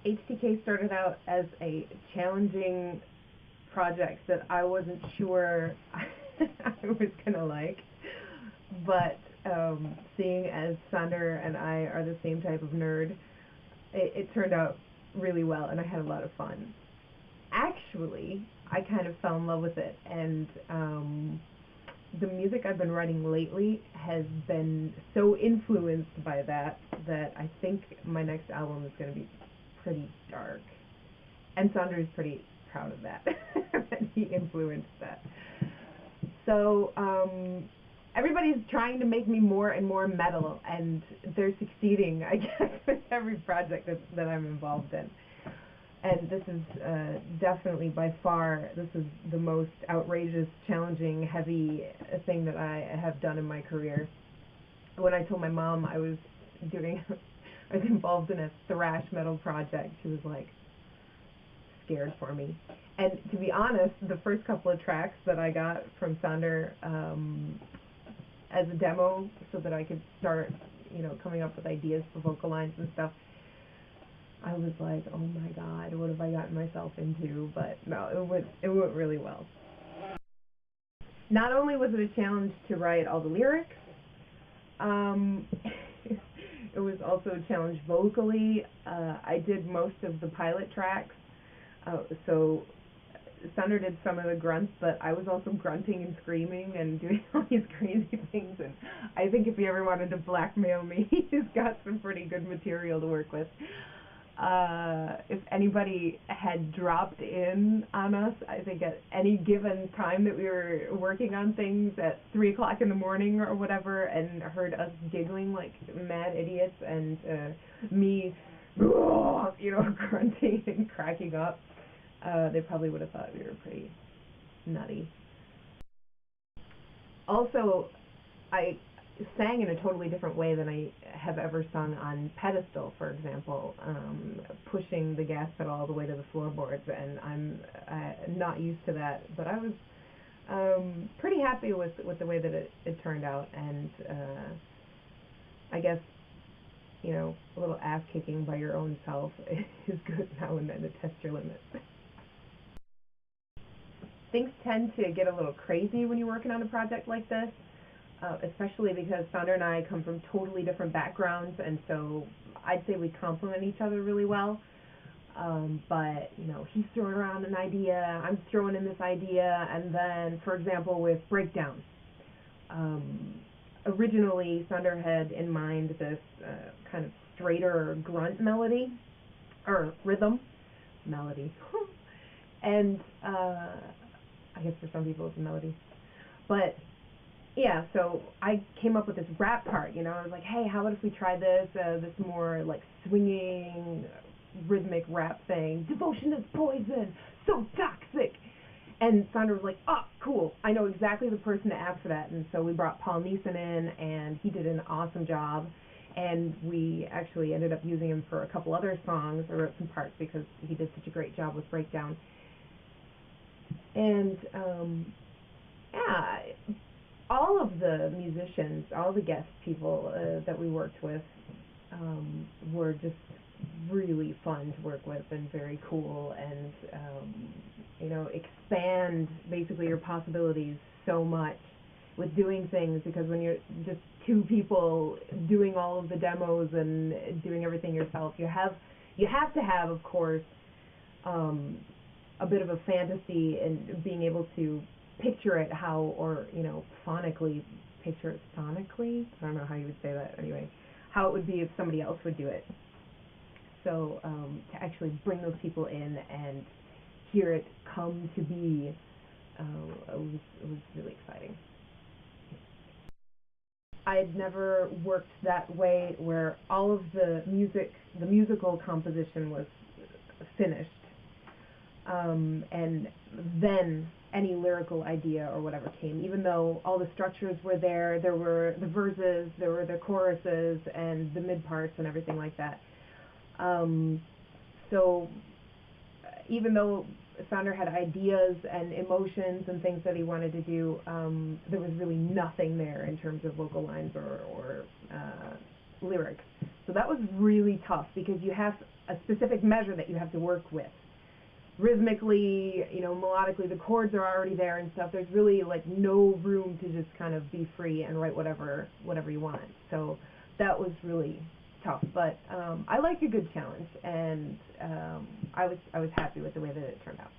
HDK started out as a challenging project that I wasn't sure I was gonna like, but seeing as Sander and I are the same type of nerd, it turned out really well, and I had a lot of fun. Actually, I kind of fell in love with it, and the music I've been writing lately has been so influenced by that I think my next album is going to be pretty dark. And Sander is pretty proud of that, that he influenced that. So everybody's trying to make me more and more metal, and they're succeeding, I guess, with every project that I'm involved in. And this is definitely, by far, this is the most outrageous, challenging, heavy thing that I have done in my career. When I told my mom I was involved in a thrash metal project, she was like scared for me. And to be honest, the first couple of tracks that I got from Sander as a demo, so that I could start, coming up with ideas for vocal lines and stuff, I was like, oh my god, what have I gotten myself into? But no, it went really well. Not only was it a challenge to write all the lyrics, it was also a challenge vocally. I did most of the pilot tracks, so Sander did some of the grunts, but I was also grunting and screaming and doing all these crazy things, and I think if he ever wanted to blackmail me, he's got some pretty good material to work with. If anybody had dropped in on us, I think at any given time that we were working on things at 3 o'clock in the morning or whatever, and heard us giggling like mad idiots and me, grunting and cracking up, they probably would have thought we were pretty nutty. Also, I sang in a totally different way than I have ever sung on pedestal, for example, pushing the gas pedal all the way to the floorboards, and I'm not used to that, but I was pretty happy with the way that it turned out, and I guess, a little ass kicking by your own self is good now and then to test your limits. Things tend to get a little crazy when you're working on a project like this. Especially because Sander and I come from totally different backgrounds, and so I'd say we complement each other really well. But, he's throwing around an idea, I'm throwing in this idea, and then, for example, with Breakdown. Originally, Sander had in mind this kind of straighter grunt melody, or rhythm, melody. And I guess for some people it's a melody. But yeah, so I came up with this rap part, I was like, hey, how about if we try this more like swinging, rhythmic rap thing, devotion is poison, so toxic. And Sander was like, oh, cool, I know exactly the person to ask for that. And so we brought Paul Neeson in, and he did an awesome job. And we actually ended up using him for a couple other songs. I wrote some parts because he did such a great job with Breakdown. And, yeah, all of the musicians, all the guest people that we worked with were just really fun to work with and very cool, and expand basically your possibilities so much with doing things, because when you're just two people doing all of the demos and doing everything yourself, you have to have, of course, a bit of a fantasy and being able to picture it phonically, picture it sonically, I don't know how you would say that anyway, how it would be if somebody else would do it. So to actually bring those people in and hear it come to be, it was really exciting. I had never worked that way where all of the musical composition was finished, and then any lyrical idea or whatever came, even though all the structures were there were the verses, there were the choruses, and the mid parts and everything like that. So even though Sander had ideas and emotions and things that he wanted to do, there was really nothing there in terms of vocal lines or lyrics. So that was really tough, because you have a specific measure that you have to work with. Rhythmically, melodically, the chords are already there and stuff. There's really like no room to just kind of be free and write whatever you want. So that was really tough, but I like a good challenge, and I was happy with the way that it turned out.